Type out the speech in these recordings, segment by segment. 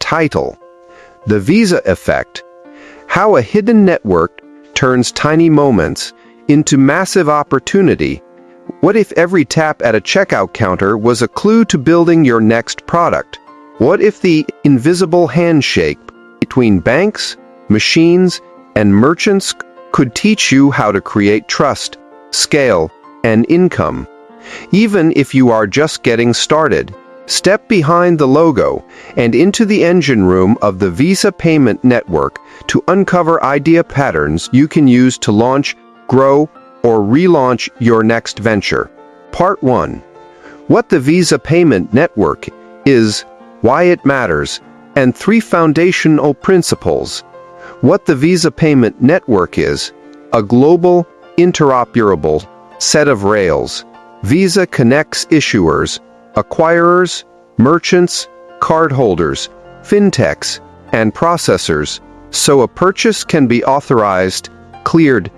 Title: The Visa Effect: How a Hidden Network Turns Tiny Moments into Massive Opportunity. What if every tap at a checkout counter was a clue to building your next product? What if the invisible handshake between banks, machines, and merchants could teach you how to create trust, scale, and income? Even if you are just getting started, step behind the logo and into the engine room of the Visa Payment Network to uncover idea patterns you can use to launch, grow, or relaunch your next venture. Part 1. What the Visa Payment Network is, why it matters, and 3 foundational principles. What the Visa Payment Network is: a global, interoperable set of rails. Visa connects issuers, acquirers, merchants, cardholders, fintechs, and processors, so a purchase can be authorized, cleared,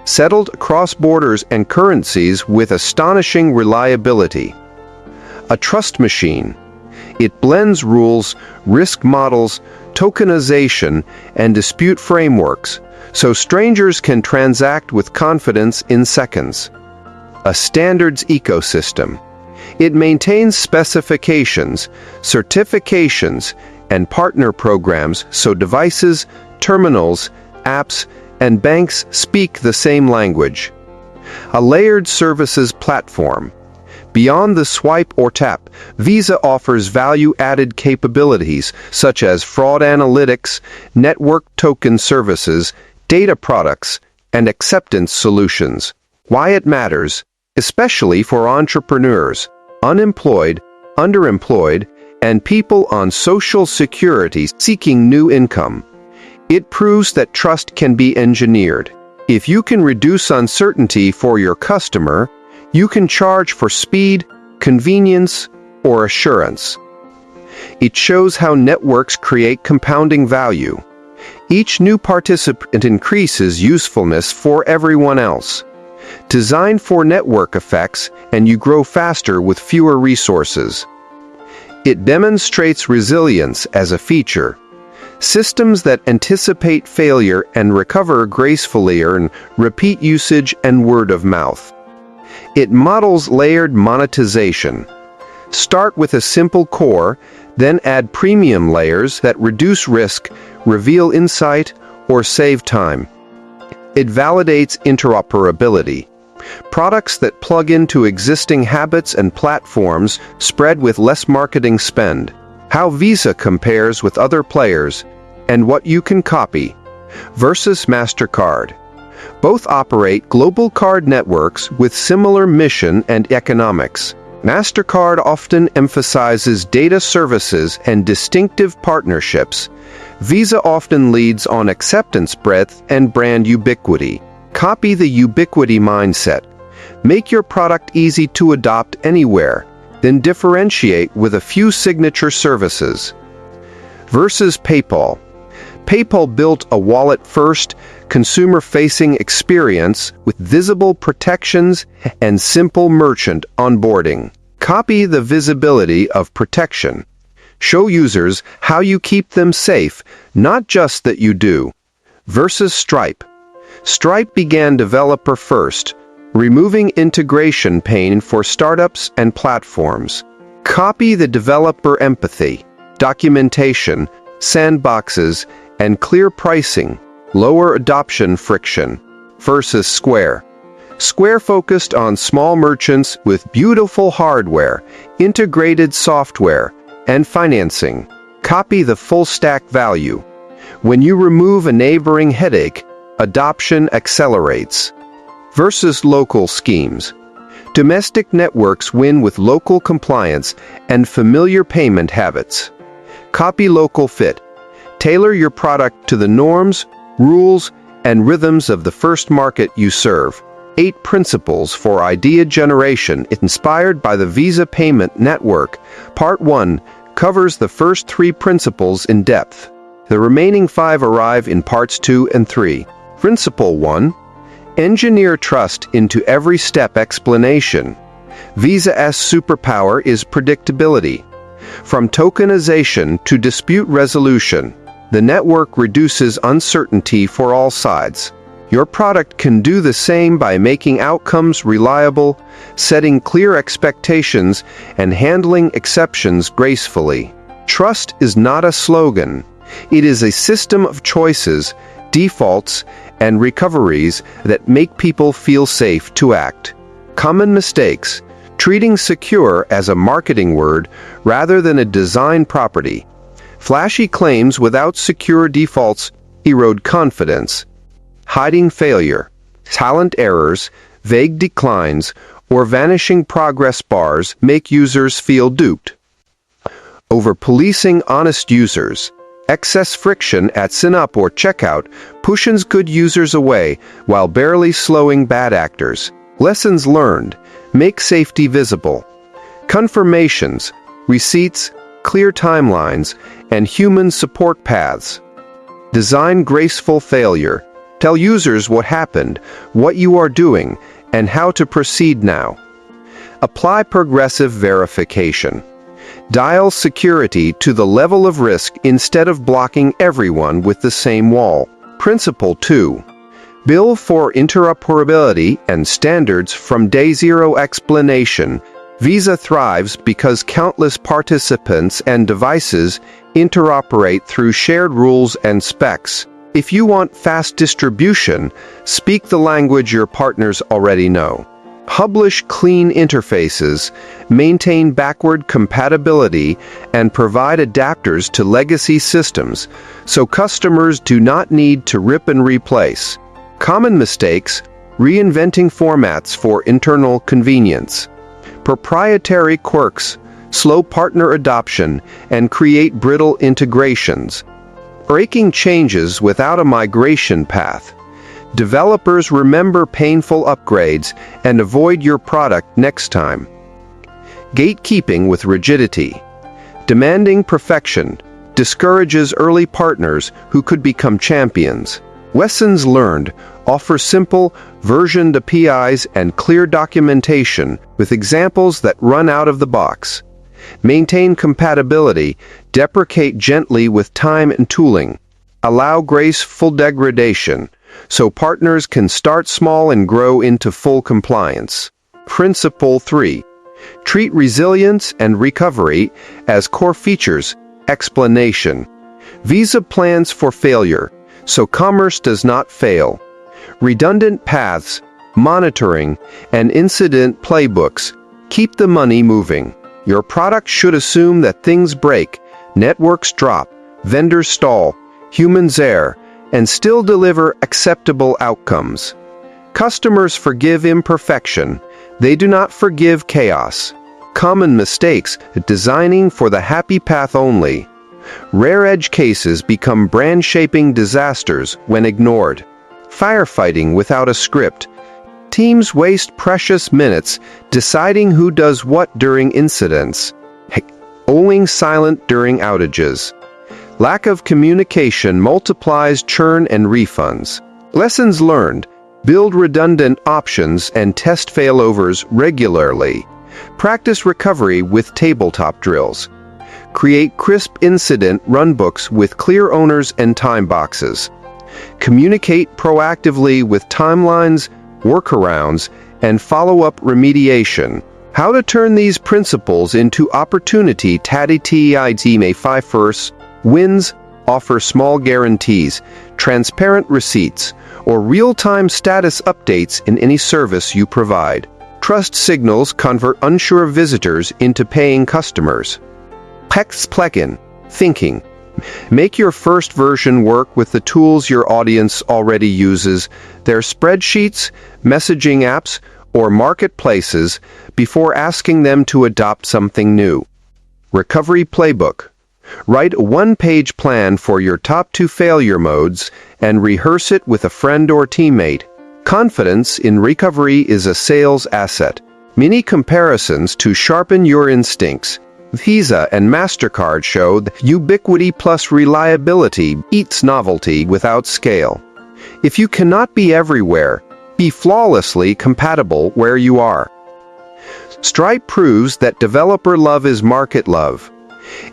settled across borders and currencies with astonishing reliability. A trust machine. It blends rules, risk models, tokenization, and dispute frameworks, so strangers can transact with confidence in seconds. A standards ecosystem. It maintains specifications, certifications, and partner programs so devices, terminals, apps, and banks speak the same language. A layered services platform. Beyond the swipe or tap, Visa offers value-added capabilities such as fraud analytics, network token services, data products, and acceptance solutions. Why it matters, especially for entrepreneurs, unemployed, underemployed, and people on Social Security seeking new income. It proves that trust can be engineered. If you can reduce uncertainty for your customer, you can charge for speed, convenience, or assurance. It shows how networks create compounding value. Each new participant increases usefulness for everyone else. Designed for network effects, and you grow faster with fewer resources. It demonstrates resilience as a feature. Systems that anticipate failure and recover gracefully earn repeat usage and word of mouth. It models layered monetization. Start with a simple core, then add premium layers that reduce risk, reveal insight, or save time. It validates interoperability. Products that plug into existing habits and platforms spread with less marketing spend. How Visa compares with other players, and what you can copy. Versus MasterCard. Both operate global card networks with similar mission and economics. MasterCard often emphasizes data services and distinctive partnerships. Visa often leads on acceptance breadth and brand ubiquity. Copy the ubiquity mindset. Make your product easy to adopt anywhere, then differentiate with a few signature services. Versus PayPal. PayPal built a wallet-first, consumer-facing experience with visible protections and simple merchant onboarding. Copy the visibility of protection. Show users how you keep them safe, not just that you do. Versus Stripe. Stripe began developer first, removing integration pain for startups and platforms. Copy the developer empathy, documentation, sandboxes, and clear pricing, lower adoption friction. Versus Square. Square focused on small merchants with beautiful hardware, integrated software, and financing. Copy the full stack value. When you remove a neighboring headache, adoption accelerates. Versus local schemes. Domestic networks win with local compliance and familiar payment habits. Copy local fit. Tailor your product to the norms, rules, and rhythms of the first market you serve. 8 principles for idea generation inspired by the Visa Payment Network. Part 1 covers the first 3 principles in depth. The remaining 5 arrive in parts 2 and 3. Principle 1. Engineer trust into every step explanation. Visa's superpower is predictability. From tokenization to dispute resolution, the network reduces uncertainty for all sides. Your product can do the same by making outcomes reliable, setting clear expectations, and handling exceptions gracefully. Trust is not a slogan. It is a system of choices, defaults, and recoveries that make people feel safe to act. Common mistakes: treating secure as a marketing word rather than a design property. Flashy claims without secure defaults erode confidence. Hiding failure. Talent errors, vague declines, or vanishing progress bars make users feel duped. Over-policing honest users. Excess friction at sign-up or checkout pushes good users away while barely slowing bad actors. Lessons learned. Make safety visible. Confirmations, receipts, clear timelines, and human support paths. Design graceful failure. Tell users what happened, what you are doing, and how to proceed now. Apply progressive verification. Dial security to the level of risk instead of blocking everyone with the same wall. Principle 2. Bill for interoperability and standards from day zero. Explanation. Visa thrives because countless participants and devices interoperate through shared rules and specs. If you want fast distribution, speak the language your partners already know. Publish clean interfaces, maintain backward compatibility, and provide adapters to legacy systems, so customers do not need to rip and replace. Common mistakes: reinventing formats for internal convenience. Proprietary quirks, slow partner adoption, and create brittle integrations. Breaking changes without a migration path. Developers remember painful upgrades and avoid your product next time. Gatekeeping with rigidity. Demanding perfection discourages early partners who could become champions. Lessons learned: offer simple, versioned APIs and clear documentation with examples that run out of the box. Maintain compatibility, deprecate gently with time and tooling. Allow graceful degradation, so partners can start small and grow into full compliance. Principle 3. Treat resilience and recovery as core features. Explanation. Visa plans for failure, so commerce does not fail. Redundant paths, monitoring, and incident playbooks keep the money moving. Your product should assume that things break, networks drop, vendors stall, humans err, and still deliver acceptable outcomes. Customers forgive imperfection. They do not forgive chaos. Common mistakes: designing for the happy path only. Rare edge cases become brand-shaping disasters when ignored. Firefighting without a script. Teams waste precious minutes deciding who does what during incidents. Owing silent during outages. Lack of communication multiplies churn and refunds. Lessons learned: build redundant options and test failovers regularly. Practice recovery with tabletop drills. Create crisp incident runbooks with clear owners and time boxes. Communicate proactively with timelines, workarounds, and follow-up remediation. How to turn these principles into opportunity. TADI May 5 wins: offer small guarantees, transparent receipts, or real-time status updates in any service you provide. Trust signals convert unsure visitors into paying customers. Plugin thinking. Make your first version work with the tools your audience already uses, their spreadsheets, messaging apps, or marketplaces, before asking them to adopt something new. Recovery playbook. Write a one-page plan for your top 2 failure modes and rehearse it with a friend or teammate. Confidence in recovery is a sales asset. Mini comparisons to sharpen your instincts. Visa and MasterCard show that ubiquity plus reliability beats novelty without scale. If you cannot be everywhere, be flawlessly compatible where you are. Stripe proves that developer love is market love.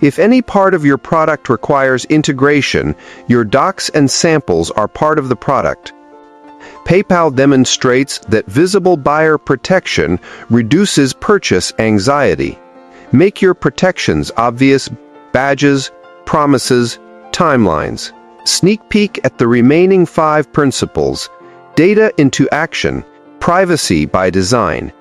If any part of your product requires integration, your docs and samples are part of the product. PayPal demonstrates that visible buyer protection reduces purchase anxiety. Make your protections obvious: badges, promises, timelines. Sneak peek at the remaining 5 principles: data into action, privacy by design,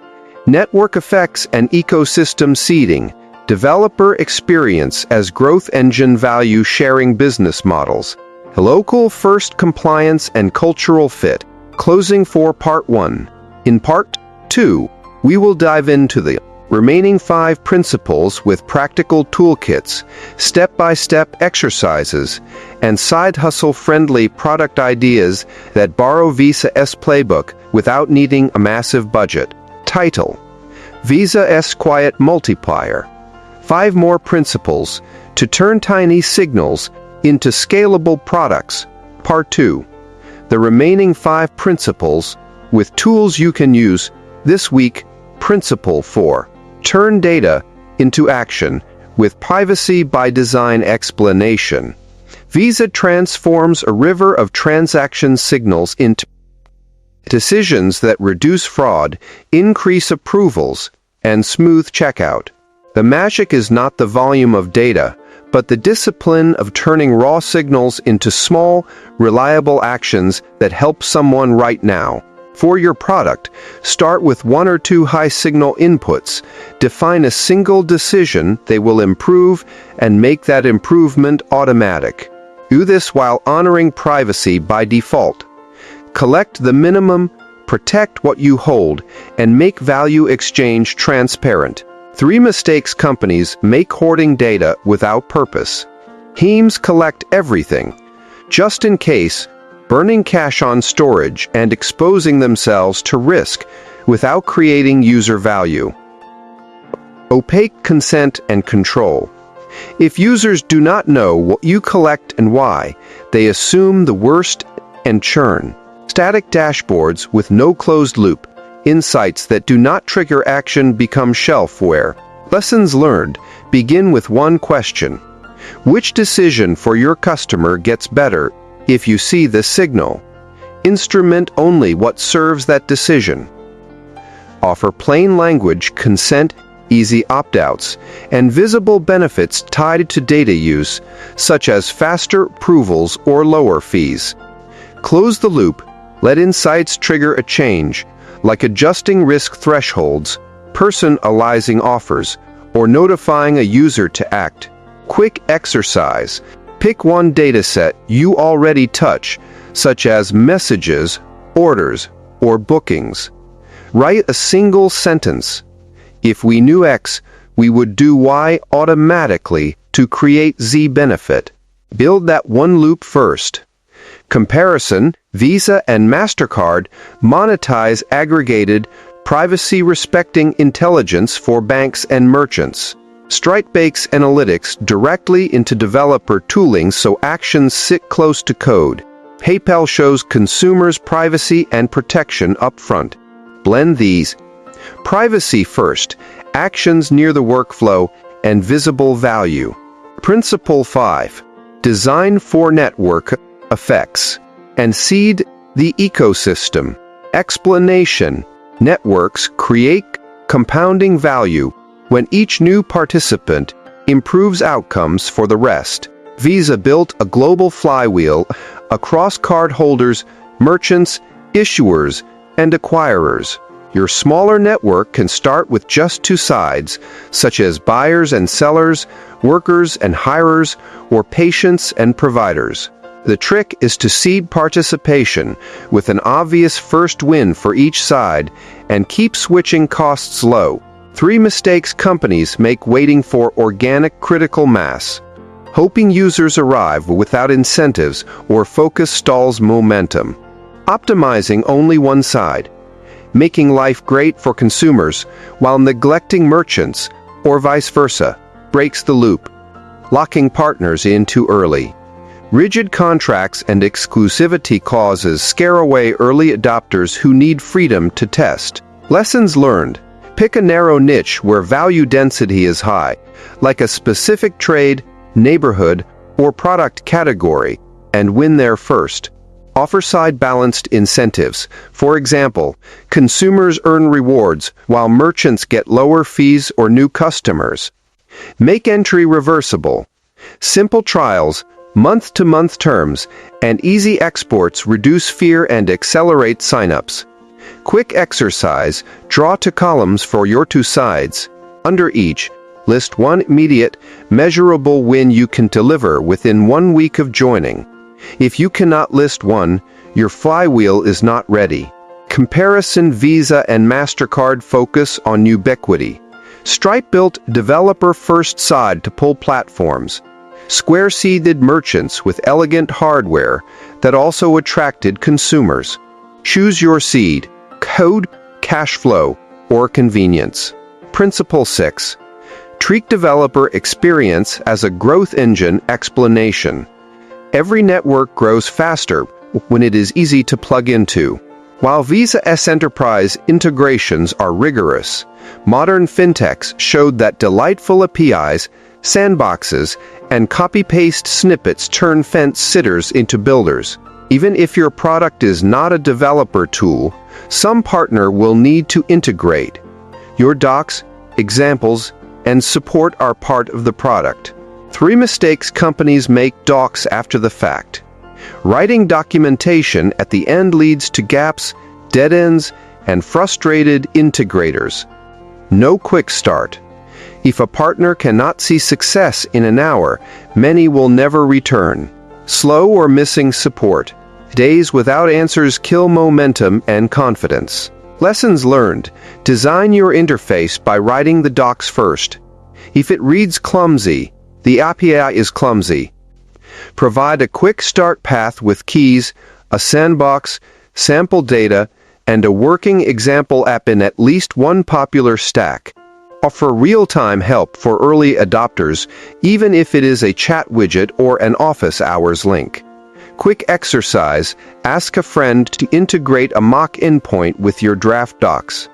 network effects and ecosystem seeding, developer experience as growth engine, value sharing business models, local first, compliance and cultural fit. Closing for Part 1. In Part 2, we will dive into the remaining 5 principles with practical toolkits, step-by-step exercises, and side-hustle-friendly product ideas that borrow Visa's playbook without needing a massive budget. Title: Visa's Quiet Multiplier. 5 more principles to turn tiny signals into scalable products. Part 2. The remaining 5 principles with tools you can use this week. Principle 4. Turn data into action with privacy by design explanation. Visa transforms a river of transaction signals into decisions that reduce fraud, increase approvals, and smooth checkout. The magic is not the volume of data, but the discipline of turning raw signals into small, reliable actions that help someone right now. For your product, start with 1 or 2 high-signal inputs. Define a single decision they will improve and make that improvement automatic. Do this while honoring privacy by default. Collect the minimum, protect what you hold, and make value exchange transparent. 3 mistakes companies make: hoarding data without purpose. Teams collect everything, just in case, burning cash on storage and exposing themselves to risk without creating user value. Opaque consent and control. If users do not know what you collect and why, they assume the worst and churn. Static dashboards with no closed loop. Insights that do not trigger action become shelfware. Lessons learned begin with one question: which decision for your customer gets better if you see the signal? Instrument only what serves that decision. Offer plain language consent, easy opt-outs, and visible benefits tied to data use, such as faster approvals or lower fees. Close the loop. Let insights trigger a change, like adjusting risk thresholds, personalizing offers, or notifying a user to act. Quick exercise. Pick one dataset you already touch, such as messages, orders, or bookings. Write a single sentence: if we knew X, we would do Y automatically to create Z benefit. Build that one loop first. Comparison. Visa and MasterCard monetize aggregated, privacy-respecting intelligence for banks and merchants. Stripe bakes analytics directly into developer tooling so actions sit close to code. PayPal shows consumers privacy and protection upfront. Blend these. Privacy first, actions near the workflow, and visible value. Principle 5. Design for network effects and seed the ecosystem. Explanation. Networks create compounding value when each new participant improves outcomes for the rest. Visa built a global flywheel across cardholders, merchants, issuers, and acquirers. Your smaller network can start with just 2 sides, such as buyers and sellers, workers and hirers, or patients and providers. The trick is to seed participation with an obvious first win for each side and keep switching costs low. 3 mistakes companies make waiting for organic critical mass. Hoping users arrive without incentives or focus stalls momentum. Optimizing only one side. Making life great for consumers while neglecting merchants, or vice versa, breaks the loop. Locking partners in too early. Rigid contracts and exclusivity clauses scare away early adopters who need freedom to test. Lessons learned. Pick a narrow niche where value density is high, like a specific trade, neighborhood, or product category, and win there first. Offer side-balanced incentives. For example, consumers earn rewards while merchants get lower fees or new customers. Make entry reversible. Simple trials, month-to-month terms, and easy exports reduce fear and accelerate sign-ups. Quick exercise, draw two columns for your two sides. Under each, list one immediate, measurable win you can deliver within 1 week of joining. If you cannot list one, your flywheel is not ready. Comparison. Visa and MasterCard focus on ubiquity. Stripe built developer-first side to pull platforms. Square seeded merchants with elegant hardware that also attracted consumers. Choose your seed: code, cash flow, or convenience. Principle 6. Treat developer experience as a growth engine. Explanation. Every network grows faster when it is easy to plug into. While Visa's enterprise integrations are rigorous, modern fintechs showed that delightful APIs, sandboxes, and copy-paste snippets turn fence sitters into builders. Even if your product is not a developer tool, some partner will need to integrate. Your docs, examples, and support are part of the product. 3 mistakes companies make docs after the fact. Writing documentation at the end leads to gaps, dead ends, and frustrated integrators. No quick start. If a partner cannot see success in an hour, many will never return. Slow or missing support. Days without answers kill momentum and confidence. Lessons learned. Design your interface by writing the docs first. If it reads clumsy, the API is clumsy. Provide a quick start path with keys, a sandbox, sample data, and a working example app in at least one popular stack. Offer real-time help for early adopters, even if it is a chat widget or an office hours link. Quick exercise, ask a friend to integrate a mock endpoint with your draft docs.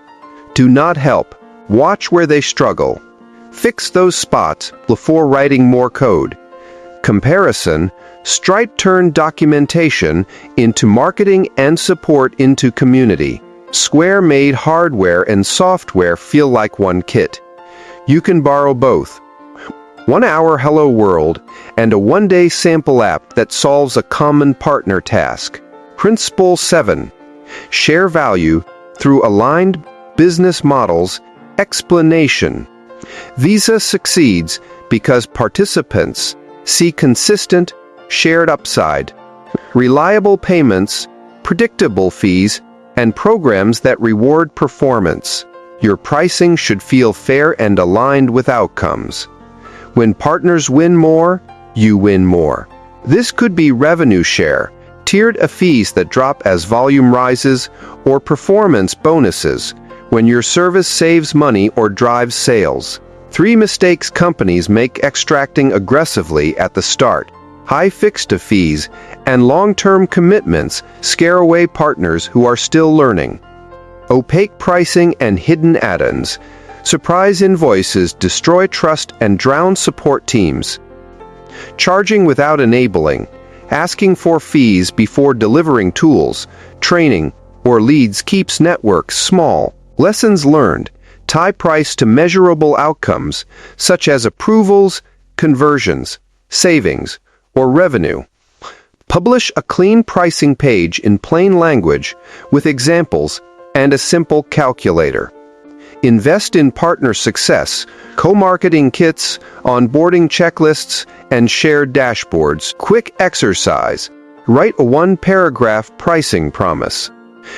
Do not help. Watch where they struggle. Fix those spots before writing more code. Comparison. Stripe turned documentation into marketing and support into community. Square made hardware and software feel like one kit. You can borrow both. 1 hour Hello World and a 1-day sample app that solves a common partner task. Principle 7. Share value through aligned business models. Explanation. Visa succeeds because participants see consistent, shared upside, reliable payments, predictable fees, and programs that reward performance. Your pricing should feel fair and aligned with outcomes. When partners win more, you win more. This could be revenue share, tiered fees that drop as volume rises, or performance bonuses when your service saves money or drives sales. 3 mistakes companies make: extracting aggressively at the start. High fixed fees and long-term commitments scare away partners who are still learning. Opaque pricing and hidden add-ons. Surprise invoices destroy trust and drown support teams. Charging without enabling. Asking for fees before delivering tools, training, or leads keeps networks small. Lessons learned. Tie price to measurable outcomes, such as approvals, conversions, savings, or revenue. Publish a clean pricing page in plain language with examples and a simple calculator. Invest in partner success, co-marketing kits, onboarding checklists, and shared dashboards. Quick exercise. Write a 1-paragraph pricing promise.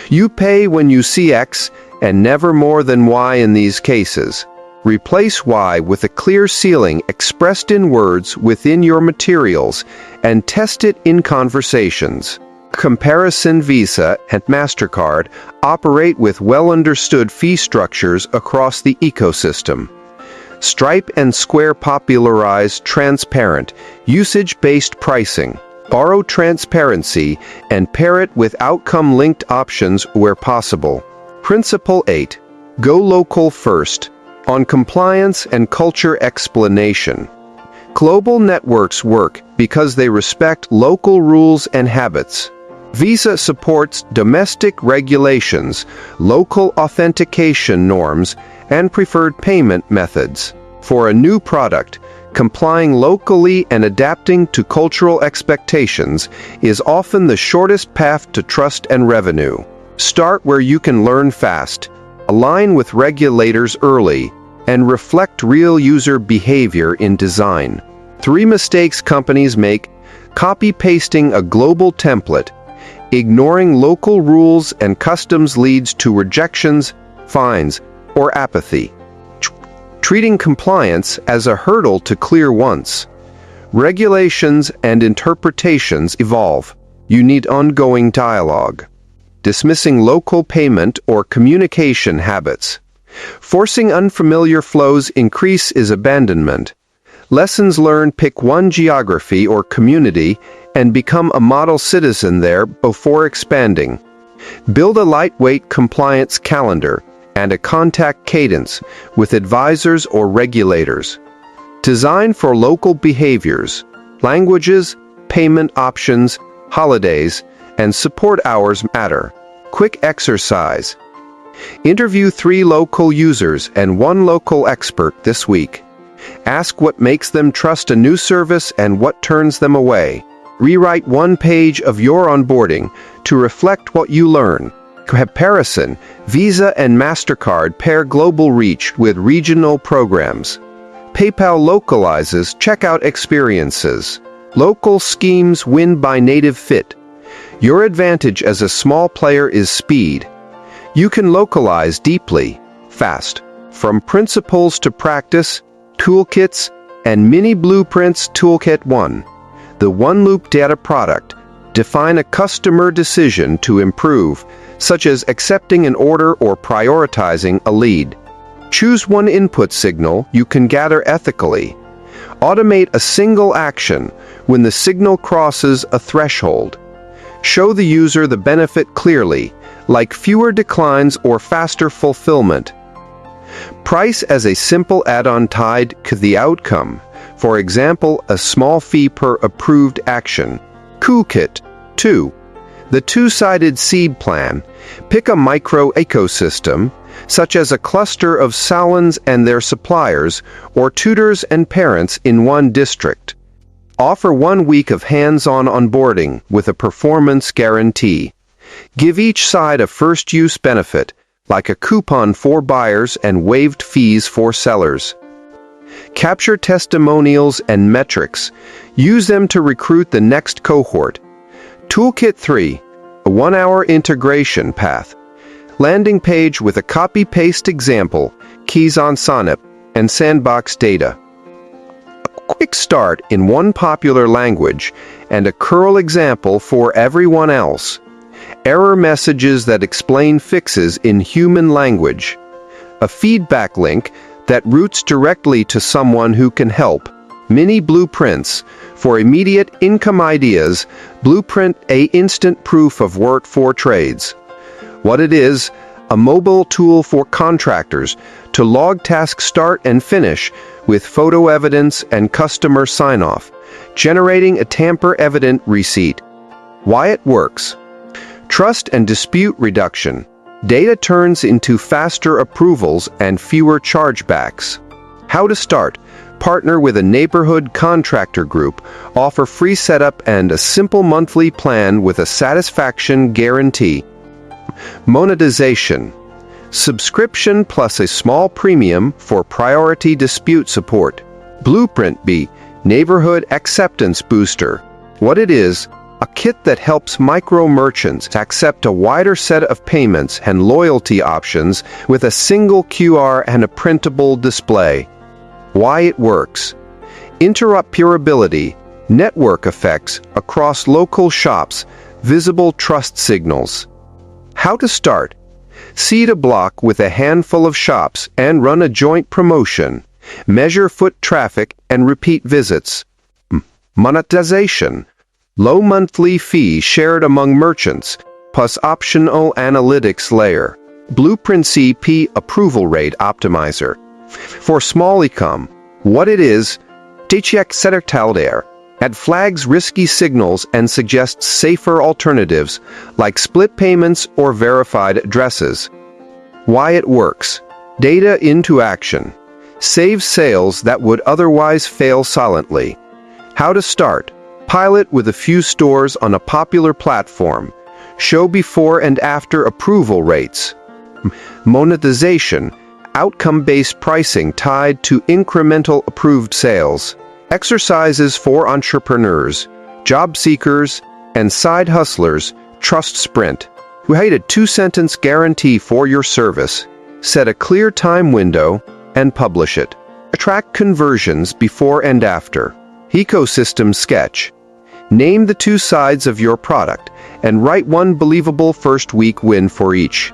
You pay when you see X and never more than Y in these cases. Replace Y with a clear ceiling expressed in words within your materials and test it in conversations. Comparison. Visa and MasterCard operate with well-understood fee structures across the ecosystem. Stripe and Square popularize transparent, usage-based pricing. Borrow transparency and pair it with outcome-linked options where possible. Principle 8. Go local first, on compliance and culture explanation. Global networks work because they respect local rules and habits. Visa supports domestic regulations, local authentication norms, and preferred payment methods. For a new product, complying locally and adapting to cultural expectations is often the shortest path to trust and revenue. Start where you can learn fast, align with regulators early, and reflect real user behavior in design. 3 mistakes companies make: copy-pasting a global template, ignoring local rules and customs leads to rejections, fines, or apathy. Treating compliance as a hurdle to clear once. Regulations and interpretations evolve. You need ongoing dialogue. Dismissing local payment or communication habits. Forcing unfamiliar flows increase is abandonment. Lessons learned: pick one geography or community and become a model citizen there before expanding. Build a lightweight compliance calendar and a contact cadence with advisors or regulators. Design for local behaviors, languages, payment options, holidays, and support hours matter. Quick exercise. Interview 3 local users and 1 local expert this week. Ask what makes them trust a new service and what turns them away. Rewrite 1 page of your onboarding to reflect what you learn. Comparison: Visa and MasterCard pair global reach with regional programs. PayPal localizes checkout experiences. Local schemes win by native fit. Your advantage as a small player is speed. You can localize deeply, fast. From principles to practice, toolkits, and mini blueprints. Toolkit 1. The one-loop data product. Define a customer decision to improve, such as accepting an order or prioritizing a lead. Choose one input signal you can gather ethically. Automate a single action when the signal crosses a threshold. Show the user the benefit clearly, like fewer declines or faster fulfillment. Price as a simple add-on tied to the outcome, for example, a small fee per approved action. Toolkit 2. The two-sided seed plan. Pick a micro-ecosystem, such as a cluster of salons and their suppliers, or tutors and parents in one district. Offer 1 week of hands-on onboarding with a performance guarantee. Give each side a first-use benefit, like a coupon for buyers and waived fees for sellers. Capture testimonials and metrics. Use them to recruit the next cohort. Toolkit 3. A 1-hour integration path. Landing page with a copy-paste example, keys on SONIP, and sandbox data. A quick start in one popular language and a curl example for everyone else. Error messages that explain fixes in human language. A feedback link that routes directly to someone who can help. Mini blueprints for immediate income ideas. Blueprint, a instant proof of work for trades. What it is: a mobile tool for contractors to log task start and finish with photo evidence and customer sign-off, generating a tamper-evident receipt. Why it works: trust and dispute reduction. Data turns into faster approvals and fewer chargebacks. How to start: partner with a neighborhood contractor group, offer free setup and a simple monthly plan with a satisfaction guarantee. Monetization: subscription plus a small premium for priority dispute support. Blueprint B, Neighborhood Acceptance Booster. What it is: a kit that helps micro merchants accept a wider set of payments and loyalty options with a single QR and a printable display. Why it works: interoperability, network effects across local shops, visible trust signals. How to start: seed a block with a handful of shops and run a joint promotion. Measure foot traffic and repeat visits. Monetization: low monthly fee shared among merchants, plus optional analytics layer. Blueprint CP Approval Rate Optimizer. For small e-com, what it is, check there. It flags risky signals and suggests safer alternatives like split payments or verified addresses. Why it works. Data into action. Saves sales that would otherwise fail silently. How to start. Pilot with a few stores on a popular platform. Show before and after approval rates. Monetization. Outcome-based pricing tied to incremental approved sales. Exercises for entrepreneurs, job seekers, and side hustlers. Trust Sprint. Who hate a 2-sentence guarantee for your service. Set a clear time window and publish it. Track conversions before and after. Ecosystem sketch. Name the 2 sides of your product and write one believable first week win for each.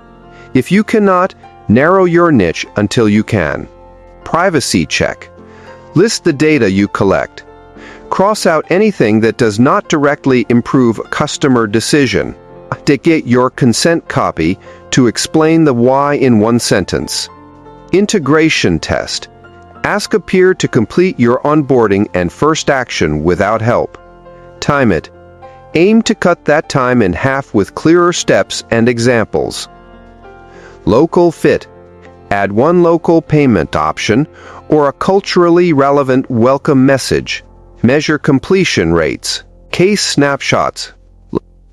If you cannot, narrow your niche until you can. Privacy check. List the data you collect. Cross out anything that does not directly improve a customer decision. Dictate your consent copy to explain the why in 1 sentence. Integration test. Ask a peer to complete your onboarding and first action without help. Time it. Aim to cut that time in half with clearer steps and examples. Local fit. Add 1 local payment option or a culturally relevant welcome message. Measure completion rates. Case snapshots.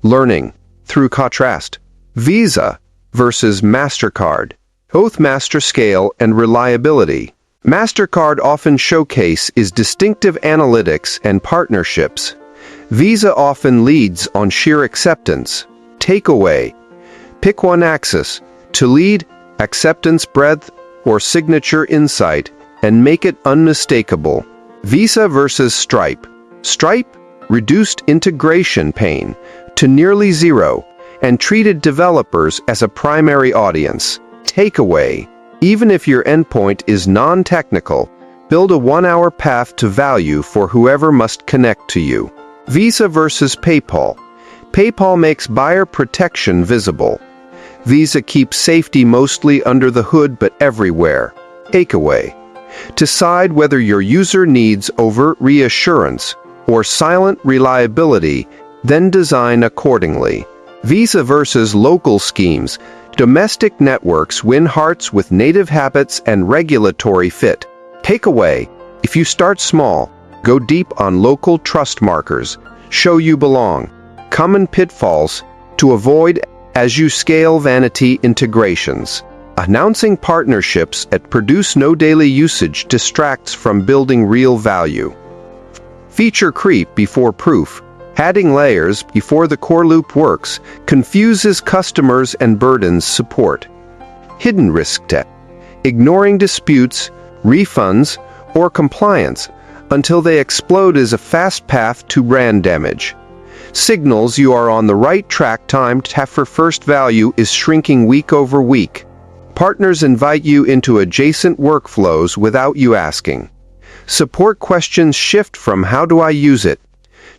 Learning. Through contrast. Visa versus MasterCard. Both master scale and reliability. MasterCard often showcases distinctive analytics and partnerships. Visa often leads on sheer acceptance. Takeaway. Pick one axis to lead, acceptance breadth, or signature insight, and make it unmistakable. Visa versus Stripe. Stripe reduced integration pain to nearly zero and treated developers as a primary audience. Takeaway. Even if your endpoint is non-technical, build a 1-hour path to value for whoever must connect to you. Visa versus PayPal. PayPal makes buyer protection visible. Visa keeps safety mostly under the hood but everywhere. Takeaway. Decide whether your user needs overt reassurance or silent reliability, then design accordingly. Visa versus local schemes. Domestic networks win hearts with native habits and regulatory fit. Takeaway. If you start small, go deep on local trust markers. Show you belong. Common pitfalls to avoid as you scale vanity integrations. Announcing partnerships that produce no daily usage distracts from building real value. Feature creep before proof. Adding layers before the core loop works confuses customers and burdens support. Hidden risk tech. Ignoring disputes, refunds, or compliance until they explode is a fast path to brand damage. Signals you are on the right track. Time for first value is shrinking week over week. Partners invite you into adjacent workflows without you asking. Support questions shift from "how do I use it?"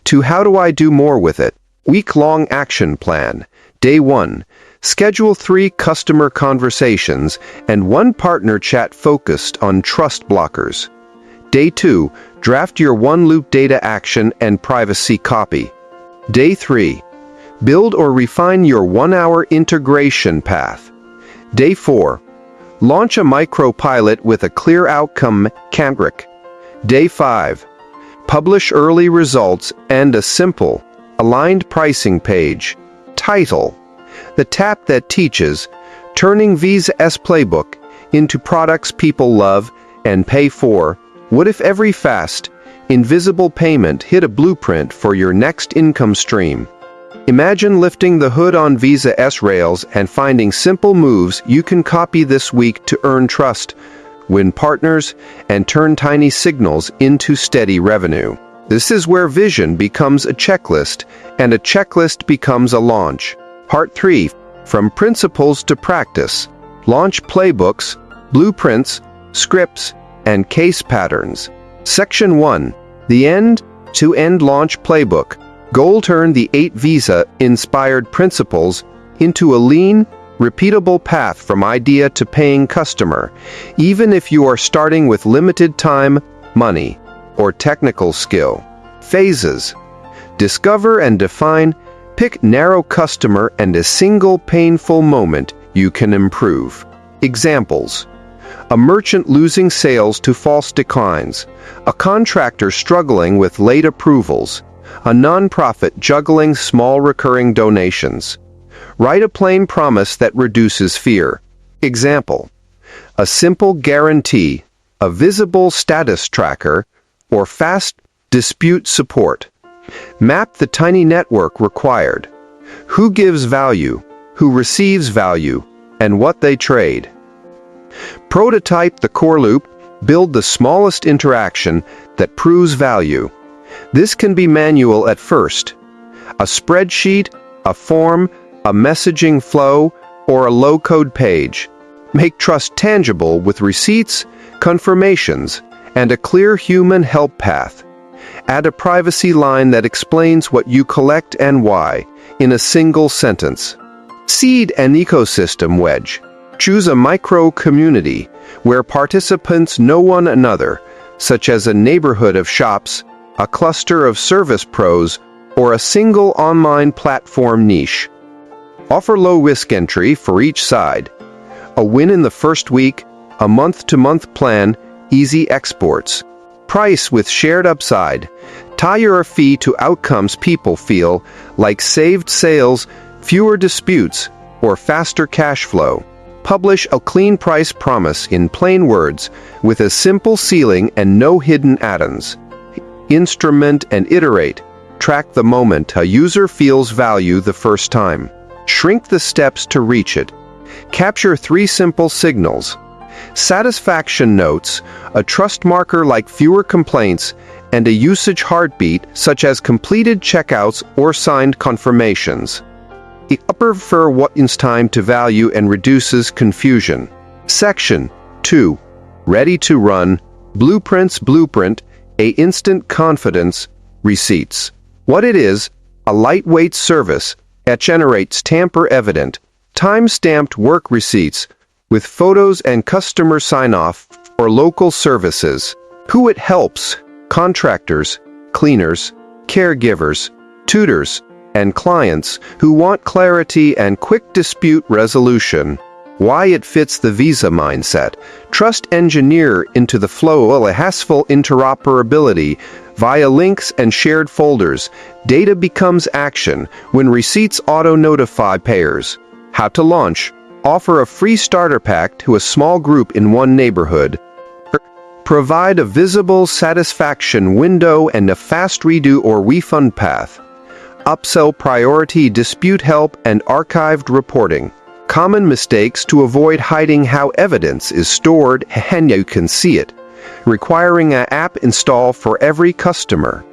to "how do I do more with it?" Week-long action plan. Day 1. Schedule 3 customer conversations and 1 partner chat focused on trust blockers. Day 2. Draft your 1-loop data action and privacy copy. Day 3. Build or refine your 1-hour integration path. Day 4. Launch a micro-pilot with a clear outcome metric. Day 5. Publish early results and a simple, aligned pricing page. Title: The Tap That Teaches, Turning Visa's Playbook into Products People Love and Pay For. What if every fast, invisible payment hit a blueprint for your next income stream? Imagine lifting the hood on Visa's rails and finding simple moves you can copy this week to earn trust, win partners, and turn tiny signals into steady revenue. This is where vision becomes a checklist, and a checklist becomes a launch. Part 3. From Principles to Practice. Launch playbooks, blueprints, scripts, and case patterns. Section 1. The End-to-End Launch Playbook. Goal: turn the 8 Visa-inspired principles into a lean, repeatable path from idea to paying customer, even if you are starting with limited time, money, or technical skill. Phases. Discover and define. Pick narrow customer and a single painful moment you can improve. Examples: a merchant losing sales to false declines, a contractor struggling with late approvals, a nonprofit juggling small recurring donations. Write a plain promise that reduces fear. Example: a simple guarantee, a visible status tracker, or fast dispute support. Map the tiny network required. Who gives value, who receives value, and what they trade. Prototype the core loop. Build the smallest interaction that proves value. This can be manual at first. A spreadsheet, a form, a messaging flow, or a low-code page. Make trust tangible with receipts, confirmations, and a clear human help path. Add a privacy line that explains what you collect and why, in a single sentence. Seed an ecosystem wedge. Choose a micro-community where participants know one another, such as a neighborhood of shops, a cluster of service pros, or a single online platform niche. Offer low-risk entry for each side. A win in the first week, a month-to-month plan, easy exports. Price with shared upside. Tie your fee to outcomes people feel, like saved sales, fewer disputes, or faster cash flow. Publish a clean price promise in plain words, with a simple ceiling and no hidden add-ons. Instrument and iterate. Track the moment a user feels value the first time. Shrink the steps to reach it. Capture 3 simple signals. Satisfaction notes, a trust marker like fewer complaints, and a usage heartbeat such as completed checkouts or signed confirmations. It upper what is time to value and reduces confusion. Section 2. Ready to run. Blueprint, a instant confidence, receipts. What it is: a lightweight service that generates tamper-evident, time-stamped work receipts with photos and customer sign-off for local services. Who it helps: contractors, cleaners, caregivers, tutors, and clients who want clarity and quick dispute resolution. Why it fits the Visa mindset. Trust engineer into the flow of a hassle interoperability via links and shared folders. Data becomes action when receipts auto-notify payers. How to launch. Offer a free starter pack to a small group in one neighborhood. Provide a visible satisfaction window and a fast redo or refund path. Upsell priority dispute help and archived reporting. Common mistakes to avoid: hiding how evidence is stored and you can see it. Requiring an app install for every customer.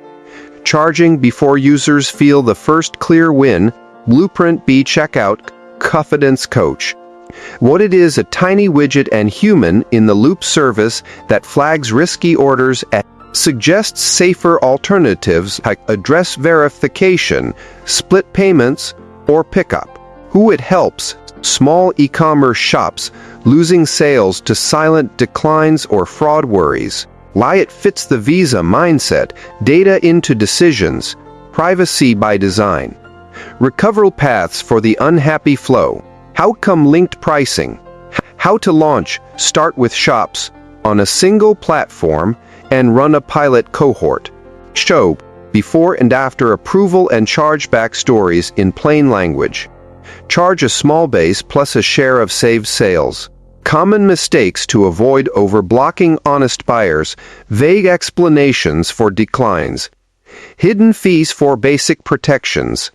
Charging before users feel the first clear win. Blueprint B checkout confidence coach. What it is: a tiny widget and human-in-the-loop service that flags risky orders and suggests safer alternatives like address verification, split payments, or pickup. Who it helps: small e-commerce shops losing sales to silent declines or fraud worries. Why it fits the Visa mindset: data into decisions, privacy by design. Recovery paths for the unhappy flow. Outcome-linked pricing. How to launch: start with shops on a single platform and run a pilot cohort. Show before and after approval and chargeback stories in plain language. Charge a small base plus a share of saved sales. Common mistakes to avoid: over-blocking honest buyers, vague explanations for declines, hidden fees for basic protections.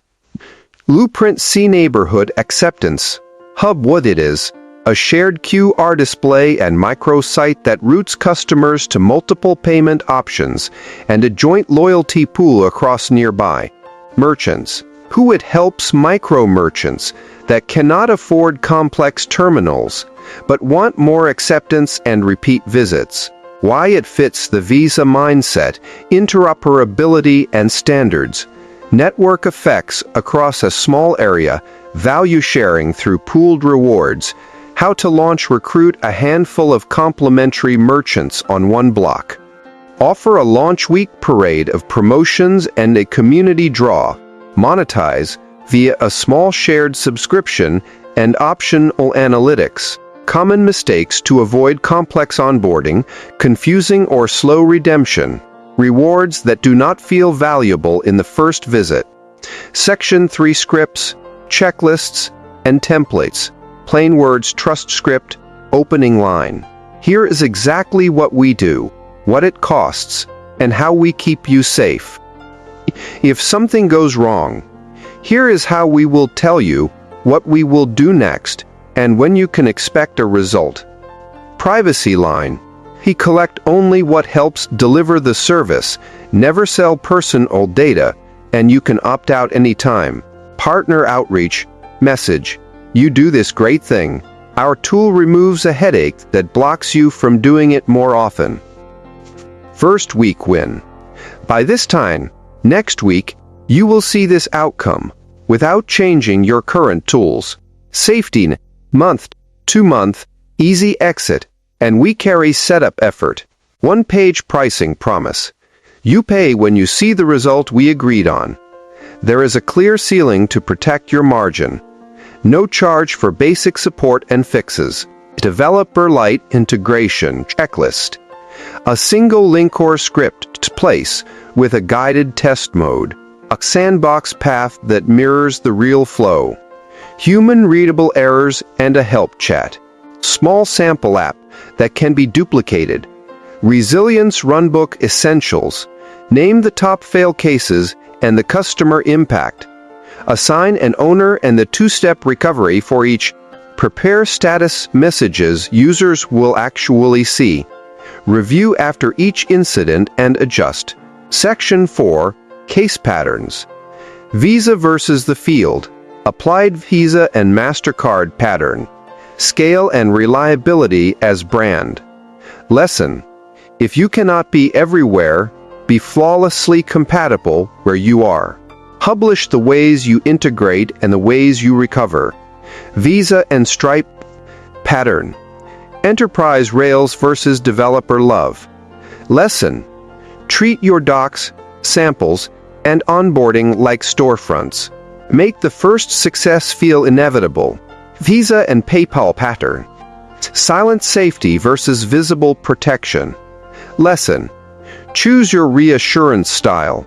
Blueprint C neighborhood acceptance. Hub. What it is: a shared QR display and microsite that routes customers to multiple payment options and a joint loyalty pool across nearby merchants. Who it helps: micro merchants that cannot afford complex terminals but want more acceptance and repeat visits. Why it fits the Visa mindset: interoperability and standards. network effects across a small area, value sharing through pooled rewards, how to recruit a handful of complementary merchants on one block. Offer a launch week parade of promotions and a community draw. Monetize via a small shared subscription and optional analytics. Common mistakes to avoid: complex onboarding, confusing or slow redemption, rewards that do not feel valuable in the first visit. Section 3 scripts, checklists, and templates. Plain words: trust script, opening line. Here is exactly what we do, what it costs, and how we keep you safe. If something goes wrong, here is how we will tell you what we will do next and when you can expect a result. Privacy line. We collect only what helps deliver the service, never sell personal data, and you can opt out anytime. Partner outreach. Message: you do this great thing. Our tool removes a headache that blocks you from doing it more often. First week win. By this time, next week, you will see this outcome without changing your current tools. Safety. Month, 2 month, easy exit, and we carry setup effort. One-page pricing promise. You pay when you see the result we agreed on. There is a clear ceiling to protect your margin. No charge for basic support and fixes. Developer-light integration checklist. A single link or script to place with a guided test mode. A sandbox path that mirrors the real flow. Human-readable errors and a help chat. Small sample app that can be duplicated. Resilience runbook essentials. Name the top fail cases and the customer impact. Assign an owner and the 2-step recovery for each. Prepare status messages users will actually see. Review after each incident and adjust. Section 4. Case patterns. Visa versus the field. Applied Visa and MasterCard pattern. Scale and reliability as brand. Lesson: if you cannot be everywhere, be flawlessly compatible where you are. Publish the ways you integrate and the ways you recover. Visa and Stripe pattern. Enterprise Rails versus developer love. Lesson: treat your docs, samples, and onboarding like storefronts. Make the first success feel inevitable. Visa and PayPal pattern. Silent safety versus visible protection. Lesson: choose your reassurance style.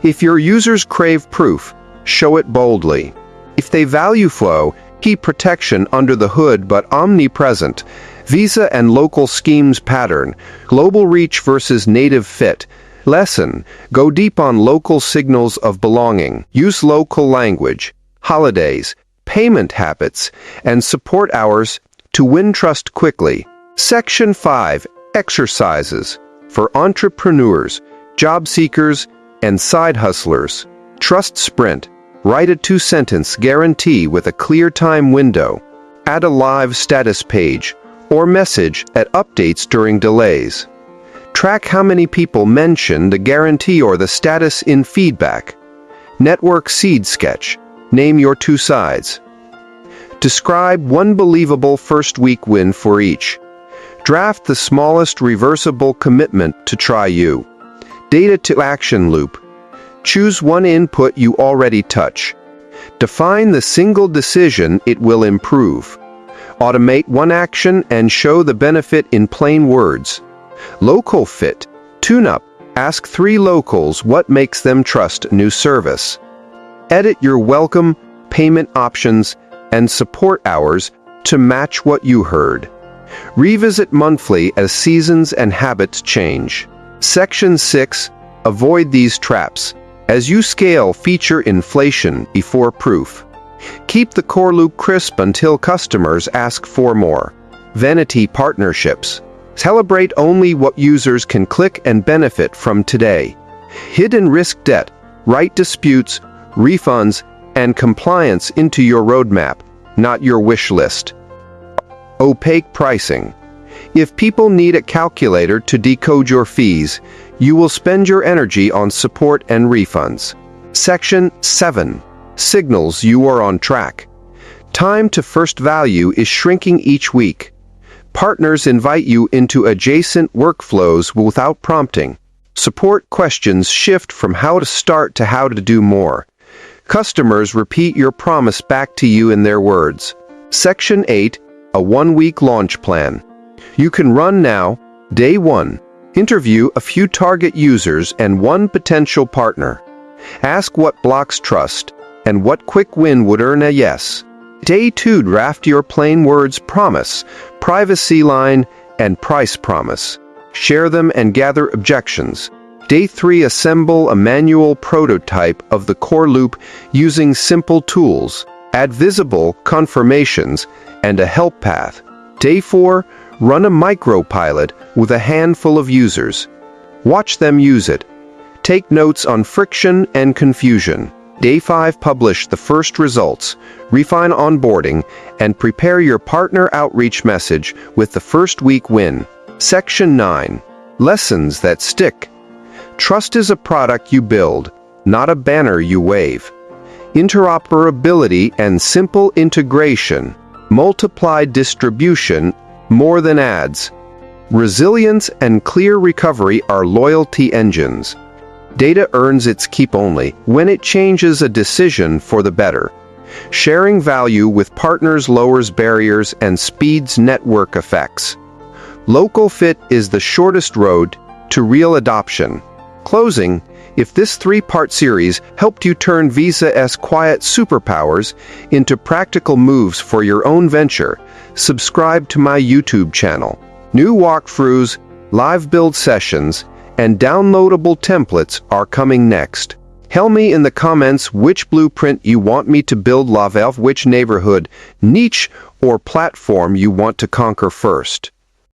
If your users crave proof, show it boldly. If they value flow, keep protection under the hood but omnipresent. Visa and local schemes pattern. Global reach versus native fit. Lesson: go deep on local signals of belonging. Use local language, holidays, payment habits, and support hours to win trust quickly. Section 5. Exercises for entrepreneurs, job seekers, and side hustlers. Trust sprint. Write a 2-sentence guarantee with a clear time window. Add a live status page or message at updates during delays. Track how many people mention the guarantee or the status in feedback. Network seed sketch. Name your 2 sides. Describe one believable first week win for each. Draft the smallest reversible commitment to try you. Data to action loop. Choose one input you already touch. Define the single decision it will improve. Automate one action and show the benefit in plain words. Local fit. Tune up. Ask 3 locals what makes them trust new service. Edit your welcome, payment options, and support hours to match what you heard. Revisit monthly as seasons and habits change. Section 6. Avoid these traps. As you scale, feature inflation before proof. Keep the core loop crisp until customers ask for more. Vanity partnerships. Celebrate only what users can click and benefit from today. Hidden risk debt. Write disputes, refunds, and compliance into your roadmap, not your wish list. Opaque pricing. If people need a calculator to decode your fees, you will spend your energy on support and refunds. Section 7. Signals you are on track. Time to first value is shrinking each week. Partners invite you into adjacent workflows without prompting. Support questions shift from how to start to how to do more. Customers repeat your promise back to you in their words. Section 8. A 1-week launch plan. You can run now. Day 1. Interview a few target users and one potential partner. Ask what blocks trust and what quick win would earn a yes. Day 2. Draft your plain words promise, privacy line, and price promise. Share them and gather objections. Day 3. Assemble a manual prototype of the core loop using simple tools. Add visible confirmations and a help path. Day 4. Run a micro-pilot with a handful of users. Watch them use it. Take notes on friction and confusion. Day 5. Publish the first results, refine onboarding, and prepare your partner outreach message with the first week win. Section 9. Lessons that stick. Trust is a product you build, not a banner you wave. Interoperability and simple integration multiply distribution more than ads. Resilience and clear recovery are loyalty engines. Data earns its keep only when it changes a decision for the better. Sharing value with partners lowers barriers and speeds network effects. Local fit is the shortest road to real adoption. Closing, if this 3-part series helped you turn Visa's quiet superpowers into practical moves for your own venture, subscribe to my YouTube channel. New walkthroughs, live build sessions, and downloadable templates are coming next. Tell me in the comments which blueprint you want me to build, which neighborhood, niche, or platform you want to conquer first.